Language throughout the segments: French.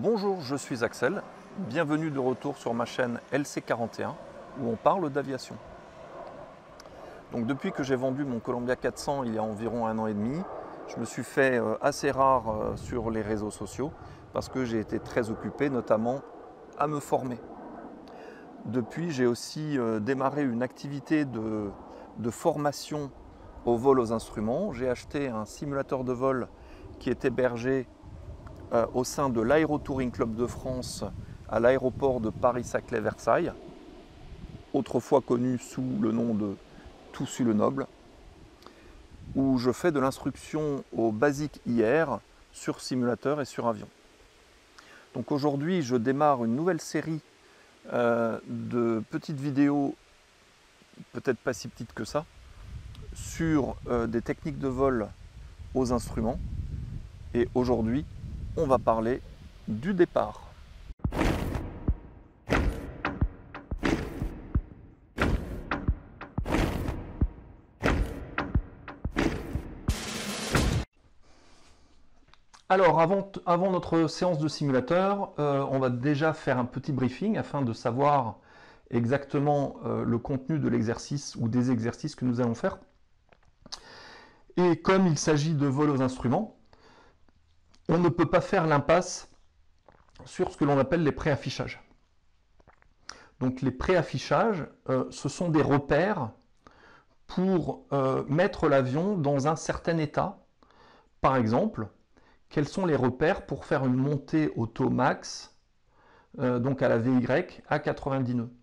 Bonjour, je suis Axel, bienvenue de retour sur ma chaîne LC41 où on parle d'aviation. Donc depuis que j'ai vendu mon Columbia 400 il y a environ 1 an et demi, je me suis fait assez rare sur les réseaux sociaux parce que j'ai été très occupé notamment à me former. Depuis, j'ai aussi démarré une activité de formation au vol aux instruments. J'ai acheté un simulateur de vol qui est hébergé au sein de l'Aérotouring Club de France à l'aéroport de Paris-Saclay-Versailles, autrefois connu sous le nom de Toussus-le-Noble, où je fais de l'instruction au Basic IR sur simulateur et sur avion. Donc aujourd'hui, je démarre une nouvelle série de petites vidéos, peut-être pas si petites que ça, sur des techniques de vol aux instruments. Et aujourd'hui, on va parler du départ. Alors, avant notre séance de simulateur, on va déjà faire un petit briefing afin de savoir exactement le contenu de l'exercice ou des exercices que nous allons faire. Et comme il s'agit de vol aux instruments, on ne peut pas faire l'impasse sur ce que l'on appelle les préaffichages. Donc les préaffichages, ce sont des repères pour mettre l'avion dans un certain état. Par exemple, quels sont les repères pour faire une montée au taux max, donc à la VY, à 90 nœuds.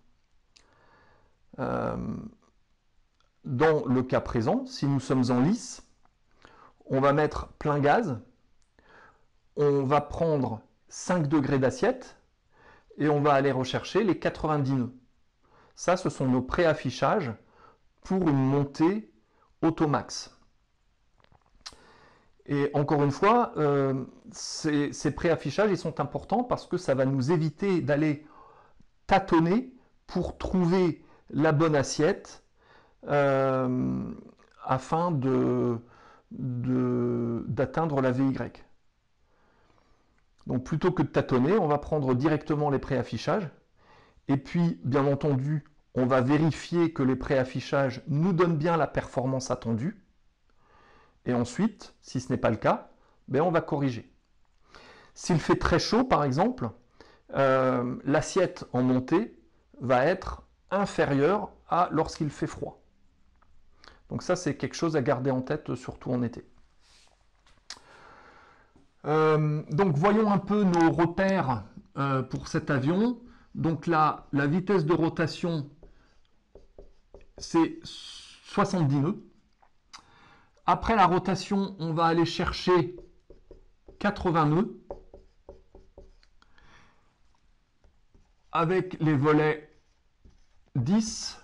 Dans le cas présent, si nous sommes en lice, on va mettre plein gaz, on va prendre 5 degrés d'assiette et on va aller rechercher les 90 nœuds. Ça, ce sont nos préaffichages pour une montée au taux max. Et encore une fois, ces préaffichages ils sont importants parce que ça va nous éviter d'aller tâtonner pour trouver la bonne assiette afin d'atteindre la VY. Donc plutôt que de tâtonner, on va prendre directement les préaffichages. Et puis, bien entendu, on va vérifier que les préaffichages nous donnent bien la performance attendue. Et ensuite, si ce n'est pas le cas, ben on va corriger. S'il fait très chaud, par exemple, l'assiette en montée va être inférieure à lorsqu'il fait froid. Donc ça, c'est quelque chose à garder en tête, surtout en été. Donc voyons un peu nos repères pour cet avion. Donc là, la vitesse de rotation, c'est 70 nœuds. Après la rotation, on va aller chercher 80 nœuds avec les volets 10.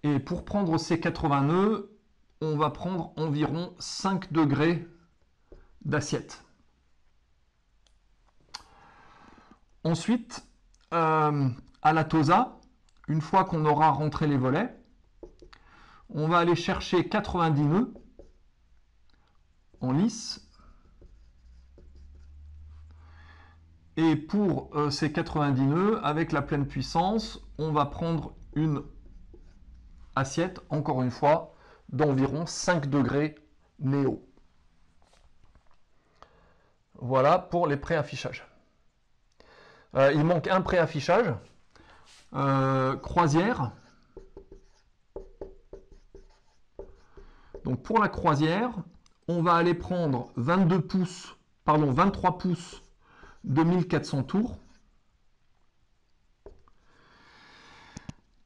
Et pour prendre ces 80 nœuds, on va prendre environ 5 degrés d'assiette. Ensuite, à la TOSA, une fois qu'on aura rentré les volets, on va aller chercher 90 nœuds en lice. Et pour ces 90 nœuds, avec la pleine puissance, on va prendre une assiette, encore une fois, d'environ 5 degrés néo. Voilà pour les préaffichages. Il manque un préaffichage, croisière. Donc pour la croisière, on va aller prendre 23 pouces de 1400 tours.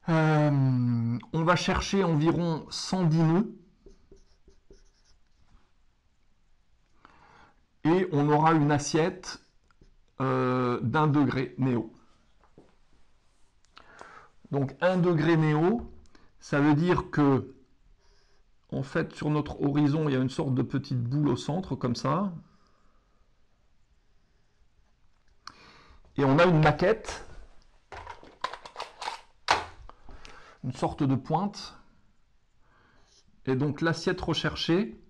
On va chercher environ 110 nœuds. Et on aura une assiette d'1 degré néo. Donc 1 degré néo, ça veut dire que en fait, sur notre horizon, il y a une sorte de petite boule au centre, comme ça. Et on a une maquette, une sorte de pointe. Et donc l'assiette recherchée,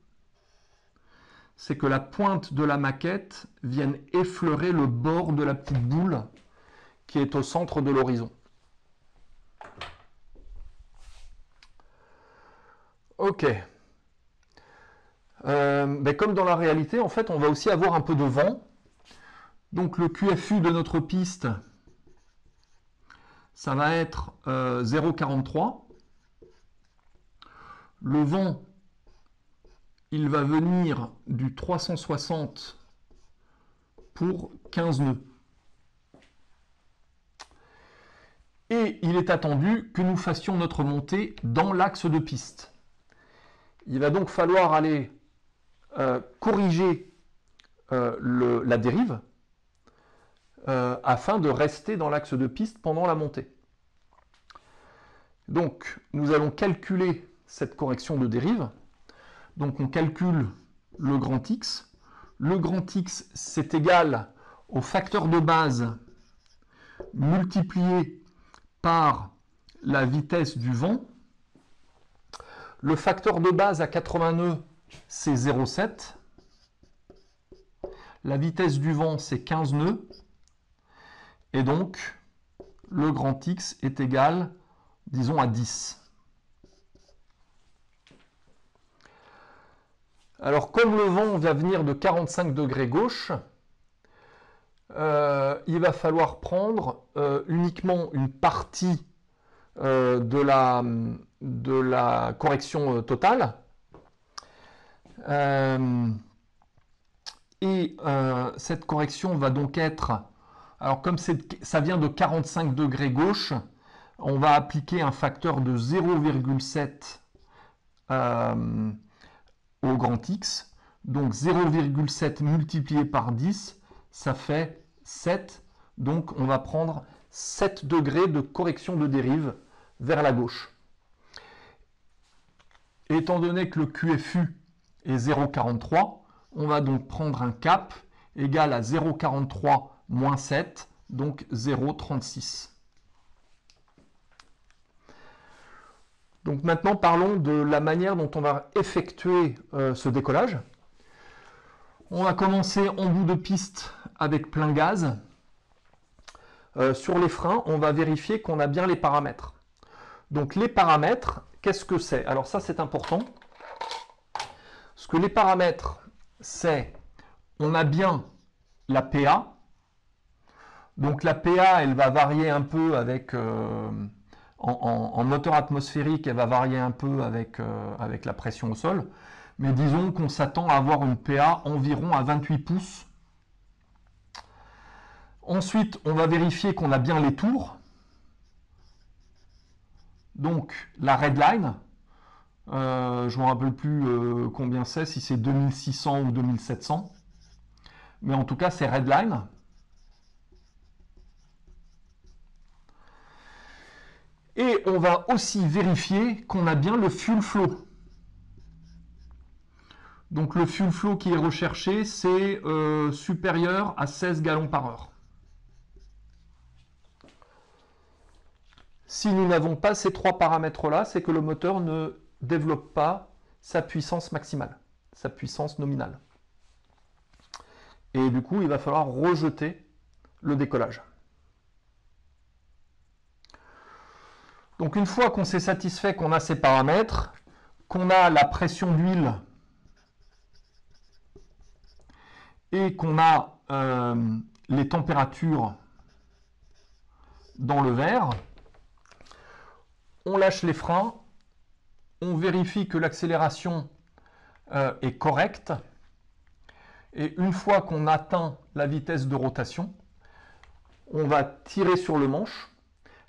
c'est que la pointe de la maquette vienne effleurer le bord de la petite boule qui est au centre de l'horizon. Ok. Comme dans la réalité, en fait, on va aussi avoir un peu de vent. Donc le QFU de notre piste, ça va être 0,43. Le vent, il va venir du 360 pour 15 nœuds. Et il est attendu que nous fassions notre montée dans l'axe de piste. Il va donc falloir aller corriger la dérive afin de rester dans l'axe de piste pendant la montée. Donc, nous allons calculer cette correction de dérive. Donc, on calcule le grand X. Le grand X, c'est égal au facteur de base multiplié par la vitesse du vent. Le facteur de base à 80 nœuds, c'est 0,7. La vitesse du vent, c'est 15 nœuds. Et donc, le grand X est égal, disons, à 10. Alors, comme le vent va venir de 45 degrés gauche, il va falloir prendre uniquement une partie de la correction totale. Cette correction va donc être, alors comme ça vient de 45 degrés gauche, on va appliquer un facteur de 0,7 au grand X. Donc 0,7 multiplié par 10, ça fait 7. Donc on va prendre 7 degrés de correction de dérive vers la gauche. Étant donné que le QFU est 0,43, on va donc prendre un cap égal à 0,43 moins 7, donc 0,36. Donc maintenant, parlons de la manière dont on va effectuer ce décollage. On va commencer en bout de piste avec plein gaz. Sur les freins, on va vérifier qu'on a bien les paramètres. Donc les paramètres, qu'est-ce que c'est? Alors ça, c'est important. Ce que les paramètres, c'est, on a bien la PA. Donc la PA, elle va varier un peu avec... En moteur atmosphérique, elle va varier un peu avec la pression au sol. Mais disons qu'on s'attend à avoir une PA environ à 28 pouces. Ensuite, on va vérifier qu'on a bien les tours. Donc, la redline, je ne me rappelle plus combien c'est, si c'est 2600 ou 2700. Mais en tout cas, c'est redline. Et on va aussi vérifier qu'on a bien le fuel flow. Donc le fuel flow qui est recherché, c'est supérieur à 16 gallons par heure. Si nous n'avons pas ces trois paramètres-là, c'est que le moteur ne développe pas sa puissance maximale, sa puissance nominale. Et du coup, il va falloir rejeter le décollage. Donc une fois qu'on s'est satisfait qu'on a ces paramètres, qu'on a la pression d'huile et qu'on a les températures dans le verre, on lâche les freins, on vérifie que l'accélération est correcte, et une fois qu'on atteint la vitesse de rotation, on va tirer sur le manche.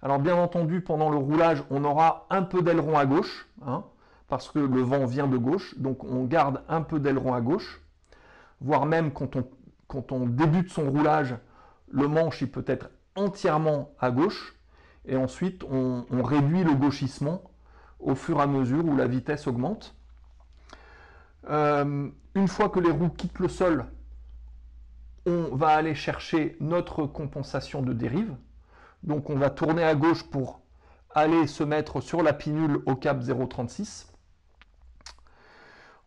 Alors bien entendu, pendant le roulage, on aura un peu d'aileron à gauche, parce que le vent vient de gauche, donc on garde un peu d'aileron à gauche, voire même quand on débute son roulage, le manche il peut être entièrement à gauche, et ensuite on réduit le gauchissement au fur et à mesure où la vitesse augmente. Une fois que les roues quittent le sol, on va aller chercher notre compensation de dérive. Donc on va tourner à gauche pour aller se mettre sur la pinule au cap 0,36.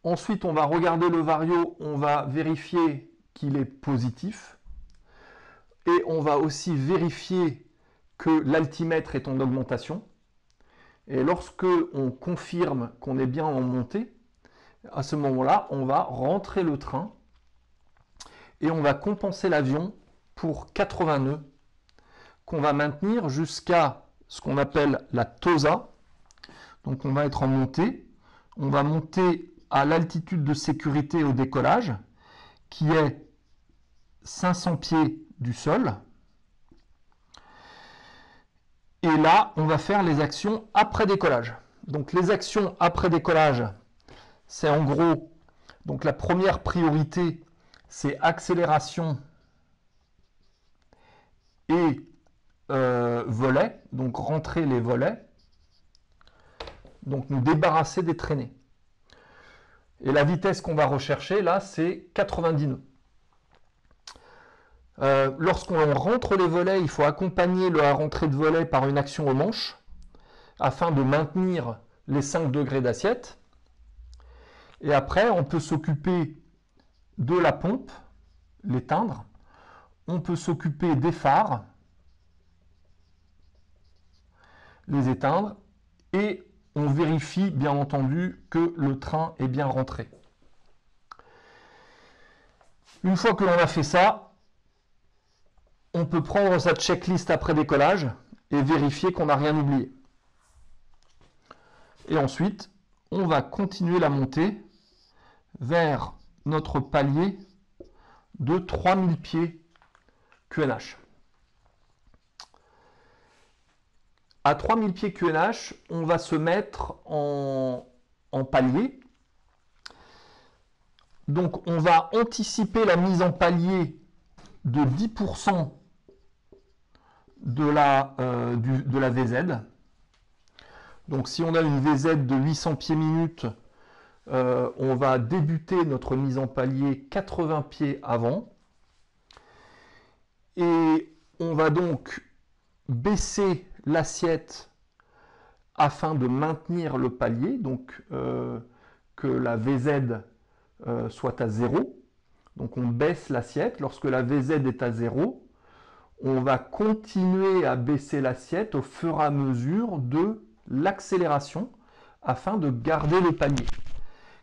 Ensuite, on va regarder le vario, on va vérifier qu'il est positif. Et on va aussi vérifier que l'altimètre est en augmentation. Et lorsque on confirme qu'on est bien en montée, à ce moment-là, on va rentrer le train et on va compenser l'avion pour 80 nœuds qu'on va maintenir jusqu'à ce qu'on appelle la TOSA. Donc on va être en montée. On va monter à l'altitude de sécurité au décollage, qui est 500 pieds du sol. Et là, on va faire les actions après décollage. Donc les actions après décollage, c'est en gros, donc la première priorité, c'est accélération et volets, donc rentrer les volets, donc nous débarrasser des traînées. Et la vitesse qu'on va rechercher, là, c'est 90 nœuds. Lorsqu'on rentre les volets, il faut accompagner la rentrée de volets par une action au manche, afin de maintenir les 5 degrés d'assiette. Et après, on peut s'occuper de la pompe, l'éteindre. On peut s'occuper des phares, les éteindre. Et on vérifie, bien entendu, que le train est bien rentré. Une fois que l'on a fait ça, on peut prendre sa checklist après décollage et vérifier qu'on n'a rien oublié. Et ensuite, on va continuer la montée vers notre palier de 3000 pieds QNH. À 3000 pieds QNH, on va se mettre en palier. Donc on va anticiper la mise en palier de 10% de la VZ. Donc si on a une VZ de 800 pieds minutes, on va débuter notre mise en palier 80 pieds avant. Et on va donc baisser l'assiette afin de maintenir le palier, donc que la VZ soit à 0. Donc on baisse l'assiette. Lorsque la VZ est à 0, on va continuer à baisser l'assiette au fur et à mesure de l'accélération afin de garder le palier.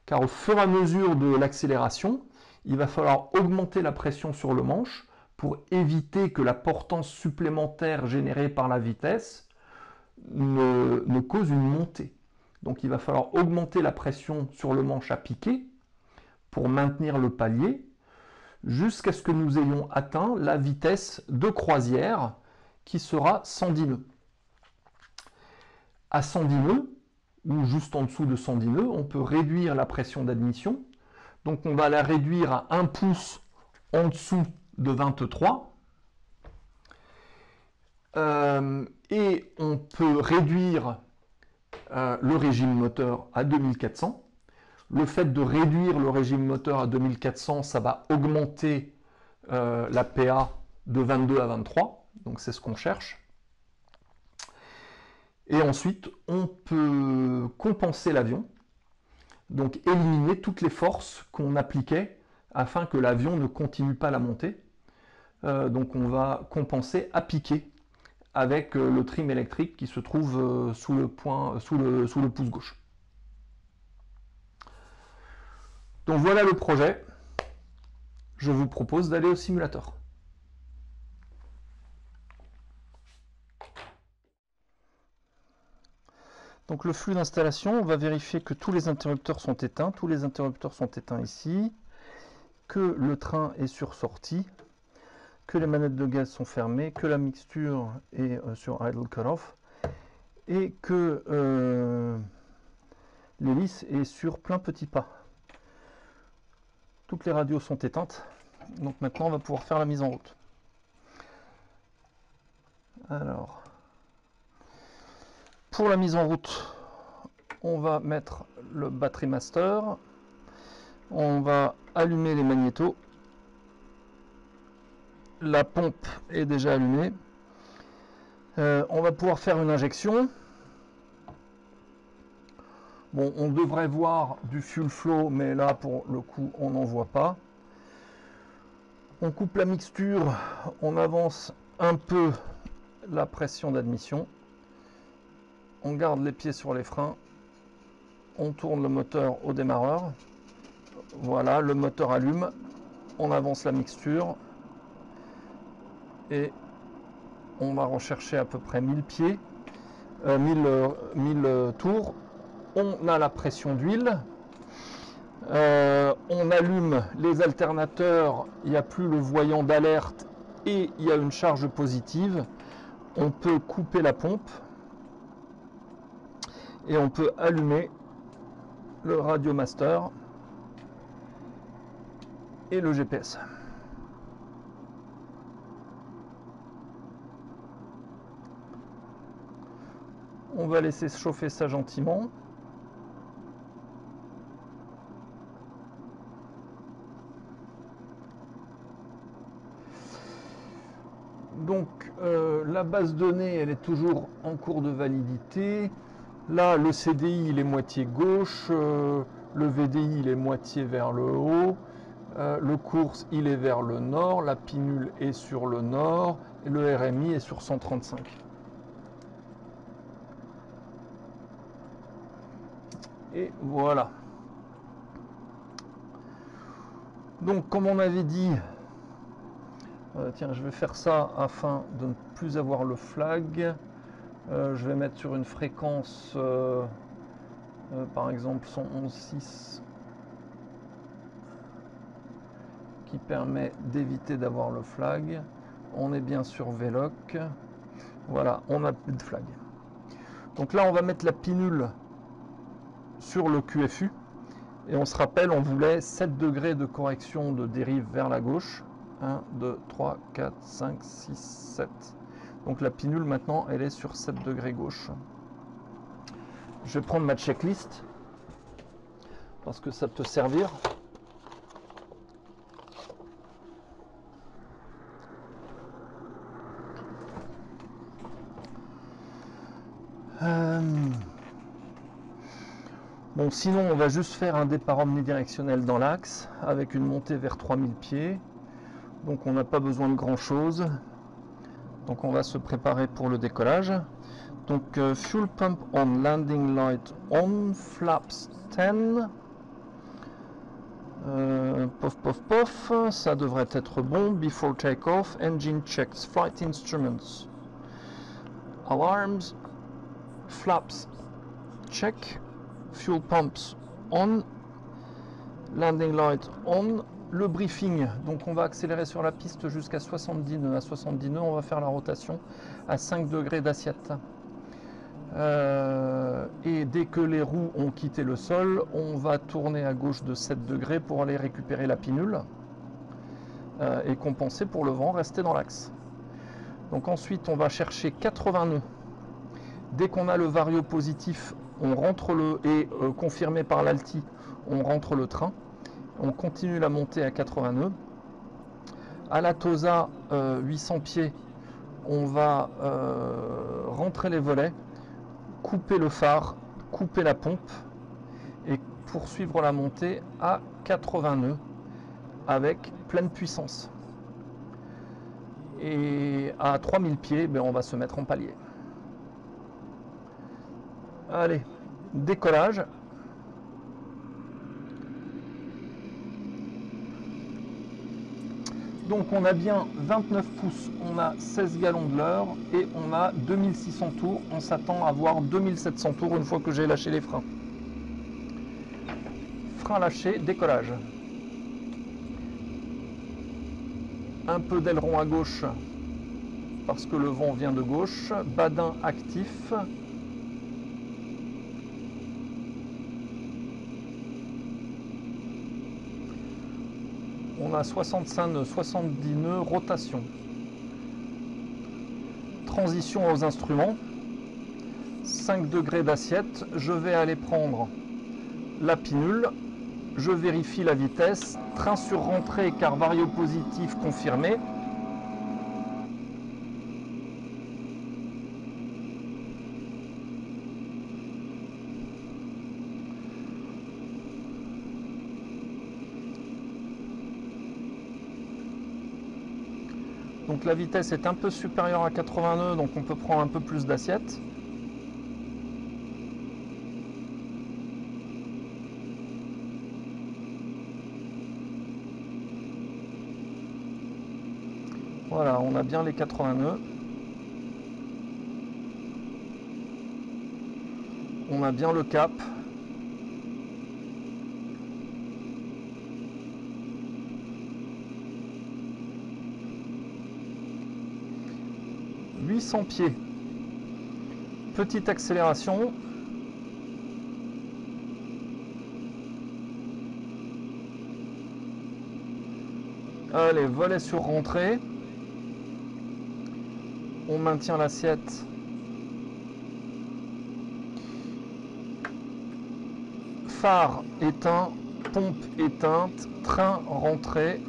Car au fur et à mesure de l'accélération, il va falloir augmenter la pression sur le manche pour éviter que la portance supplémentaire générée par la vitesse ne cause une montée. Donc il va falloir augmenter la pression sur le manche à piquer pour maintenir le palier jusqu'à ce que nous ayons atteint la vitesse de croisière qui sera 110 nœuds. À 110 nœuds, ou juste en dessous de 110 nœuds, on peut réduire la pression d'admission. Donc on va la réduire à 1 pouce en dessous de 23. Et on peut réduire le régime moteur à 2400. Le fait de réduire le régime moteur à 2400, ça va augmenter la PA de 22 à 23. Donc c'est ce qu'on cherche. Et ensuite, on peut compenser l'avion, donc éliminer toutes les forces qu'on appliquait afin que l'avion ne continue pas la montée. Donc on va compenser à piquer avec le trim électrique qui se trouve sous le pouce gauche. Donc voilà le projet. Je vous propose d'aller au simulateur. Donc le flux d'installation, on va vérifier que tous les interrupteurs sont éteints. Tous les interrupteurs sont éteints ici. Que le train est sur sortie. Que les manettes de gaz sont fermées. Que la mixture est sur idle cutoff. Et que l'hélice est sur plein petit pas. Toutes les radios sont éteintes. Donc maintenant, on va pouvoir faire la mise en route. Alors, pour la mise en route, on va mettre le battery master. On va allumer les magnétos. La pompe est déjà allumée. On va pouvoir faire une injection. Bon, on devrait voir du fuel flow, mais là, pour le coup, on n'en voit pas. On coupe la mixture, on avance un peu la pression d'admission. On garde les pieds sur les freins. On tourne le moteur au démarreur. Voilà, le moteur allume. On avance la mixture. Et on va rechercher à peu près 1000 pieds, 1000 tours. On a la pression d'huile. On allume les alternateurs, il n'y a plus le voyant d'alerte et il y a une charge positive. On peut couper la pompe et on peut allumer le Radiomaster et le GPS. On va laisser chauffer ça gentiment. Donc la base de données, elle est toujours en cours de validité. Là, le CDI, il est moitié gauche, le VDI, il est moitié vers le haut, le course, il est vers le nord, la pinule est sur le nord, et le RMI est sur 135. Et voilà. Donc, comme on avait dit, tiens, je vais faire ça afin de ne plus avoir le flag. Je vais mettre sur une fréquence, par exemple 111.6, qui permet d'éviter d'avoir le flag. On est bien sur VLOC. Voilà, on n'a plus de flag. Donc là, on va mettre la pinule sur le QFU. Et on se rappelle, on voulait 7 degrés de correction de dérive vers la gauche. 1, 2, 3, 4, 5, 6, 7. Donc la pinule maintenant, elle est sur 7 degrés gauche. Je vais prendre ma checklist parce que ça peut servir. Bon, sinon, on va juste faire un départ omnidirectionnel dans l'axe avec une montée vers 3000 pieds. Donc, on n'a pas besoin de grand chose. Donc, on va se préparer pour le décollage. Donc, fuel pump on, landing light on, flaps 10. Pof, pof, pof, ça devrait être bon. Before takeoff, engine checks, flight instruments, alarms, flaps check, fuel pumps on, landing light on. Le briefing, donc on va accélérer sur la piste jusqu'à 70 nœuds. À 70 nœuds, on va faire la rotation à 5 degrés d'assiette. Et dès que les roues ont quitté le sol, on va tourner à gauche de 7 degrés pour aller récupérer la pinule et compenser pour le vent, rester dans l'axe. Donc ensuite, on va chercher 80 nœuds. Dès qu'on a le vario positif, on rentre et confirmé par l'alti, on rentre le train. On continue la montée à 80 nœuds. À la Tosa, 800 pieds, on va rentrer les volets, couper le phare, couper la pompe et poursuivre la montée à 80 nœuds avec pleine puissance. Et à 3000 pieds, ben, on va se mettre en palier. Allez, décollage. Donc on a bien 29 pouces, on a 16 gallons de l'heure et on a 2600 tours. On s'attend à avoir 2700 tours une fois que j'ai lâché les freins. Frein lâché, décollage. Un peu d'aileron à gauche parce que le vent vient de gauche. Badin actif. On a 65 nœuds, 70 nœuds, rotation. Transition aux instruments. 5 degrés d'assiette. Je vais aller prendre la pinule. Je vérifie la vitesse. Train sur rentrée car vario positif confirmé. Donc la vitesse est un peu supérieure à 80 nœuds, donc on peut prendre un peu plus d'assiette. Voilà, on a bien les 80 nœuds. On a bien le cap. « 800 pieds. Petite accélération. Allez, volet sur rentrée. On maintient l'assiette. Phare éteint, pompe éteinte, train rentré.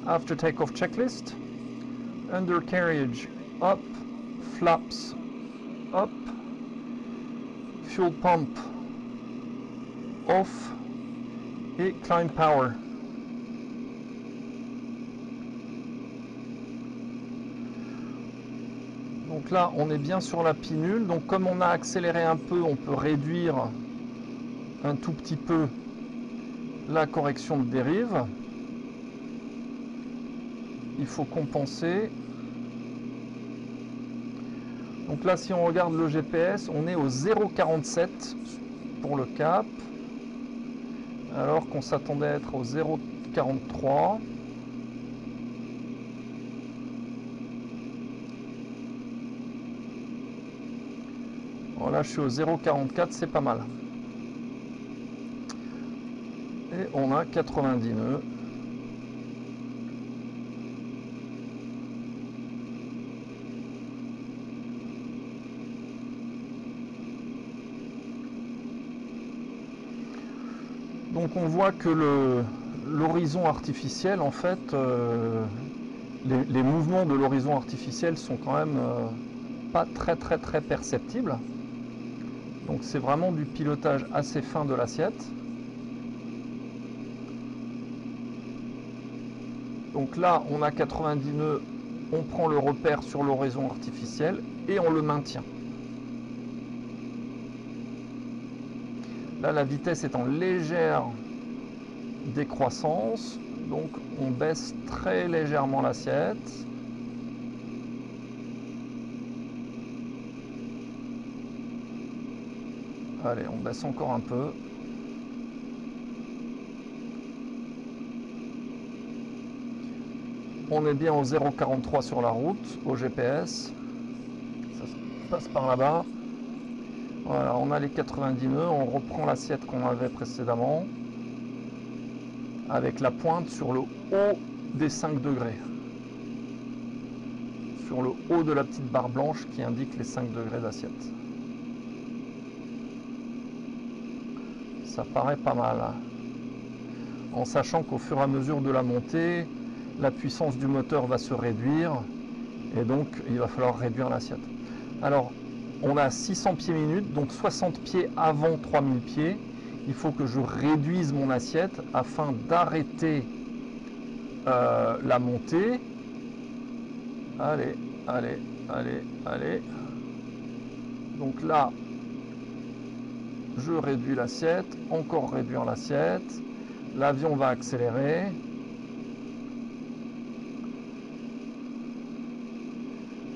After takeoff checklist. Undercarriage up, flaps up, fuel pump off et climb power. Donc là, on est bien sur la pinule. Donc comme on a accéléré un peu, on peut réduire un tout petit peu la correction de dérive. Il faut compenser. Donc là, si on regarde le GPS, on est au 0,47 pour le cap, alors qu'on s'attendait à être au 0,43. Voilà, je suis au 0,44, c'est pas mal. Et on a 90 nœuds. Donc on voit que l'horizon artificiel, en fait, les mouvements de l'horizon artificiel sont quand même pas très perceptibles. Donc c'est vraiment du pilotage assez fin de l'assiette. Donc là, on a 90 nœuds, on prend le repère sur l'horizon artificiel et on le maintient. Là, la vitesse est en légère décroissance, donc on baisse très légèrement l'assiette. Allez, on baisse encore un peu. On est bien au 0,43 sur la route, au GPS. Ça passe par là-bas. Voilà, on a les 90 nœuds, on reprend l'assiette qu'on avait précédemment, avec la pointe sur le haut des 5 degrés. Sur le haut de la petite barre blanche qui indique les 5 degrés d'assiette. Ça paraît pas mal. En sachant qu'au fur et à mesure de la montée, la puissance du moteur va se réduire et donc il va falloir réduire l'assiette. Alors, on a 600 pieds minutes, donc 60 pieds avant 3000 pieds. Il faut que je réduise mon assiette afin d'arrêter la montée. Allez, allez, allez, allez. Donc là, je réduis l'assiette, encore réduire l'assiette. L'avion va accélérer.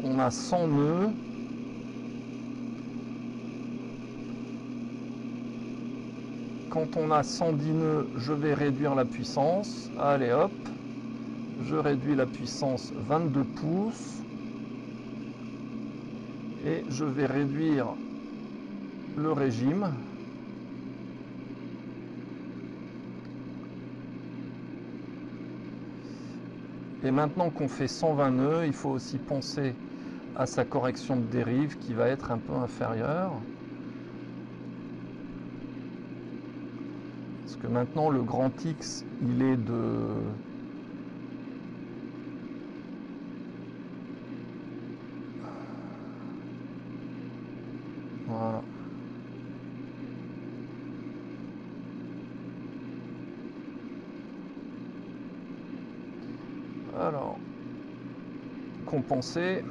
On a 100 nœuds. Quand on a 110 nœuds, je vais réduire la puissance. Allez hop, je réduis la puissance 22 pouces. Et je vais réduire le régime. Et maintenant qu'on fait 120 nœuds, il faut aussi penser à sa correction de dérive qui va être un peu inférieure. Parce que maintenant le grand X, il est de... Voilà. Alors, compenser.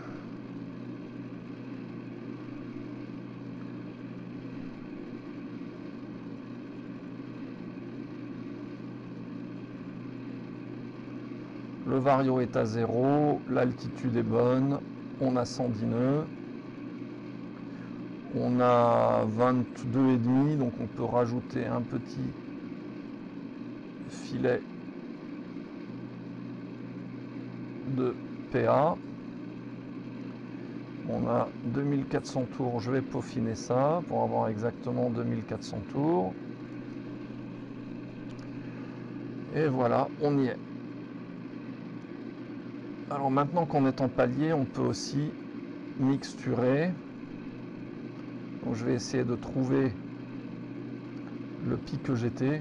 Le vario est à 0, l'altitude est bonne, on a 110 nœuds, on a 22,5, donc on peut rajouter un petit filet de PA. On a 2400 tours, je vais peaufiner ça pour avoir exactement 2400 tours. Et voilà, on y est. Alors maintenant qu'on est en palier, on peut aussi mixturer. Donc je vais essayer de trouver le pic que j'étais.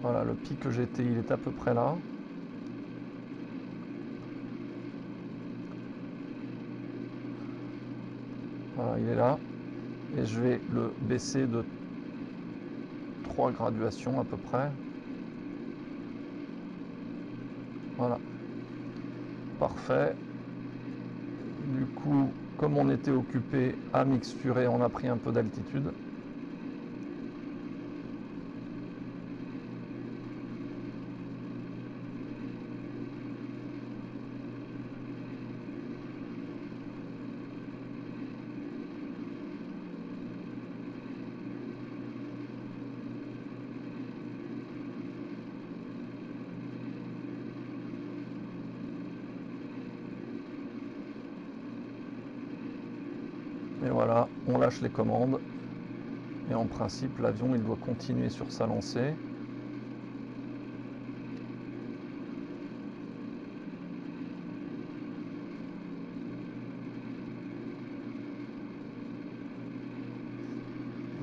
Voilà, le pic que j'étais, il est à peu près là. Voilà, il est là. Et je vais le baisser de 3 graduations à peu près. Voilà. Parfait. Du coup, comme on était occupé à mixturer, on a pris un peu d'altitude. Et voilà, on lâche les commandes. Et en principe, l'avion, il doit continuer sur sa lancée.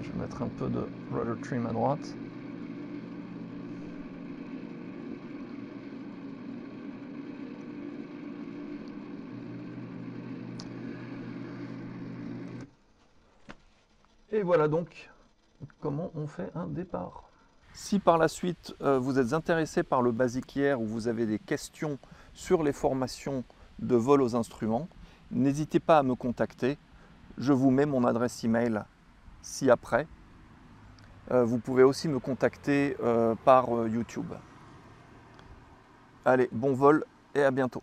Je vais mettre un peu de rudder trim à droite. Et voilà donc comment on fait un départ. Si par la suite vous êtes intéressé par le Basic Air ou vous avez des questions sur les formations de vol aux instruments, n'hésitez pas à me contacter. Je vous mets mon adresse email ci-après. Vous pouvez aussi me contacter par YouTube. Allez, bon vol et à bientôt.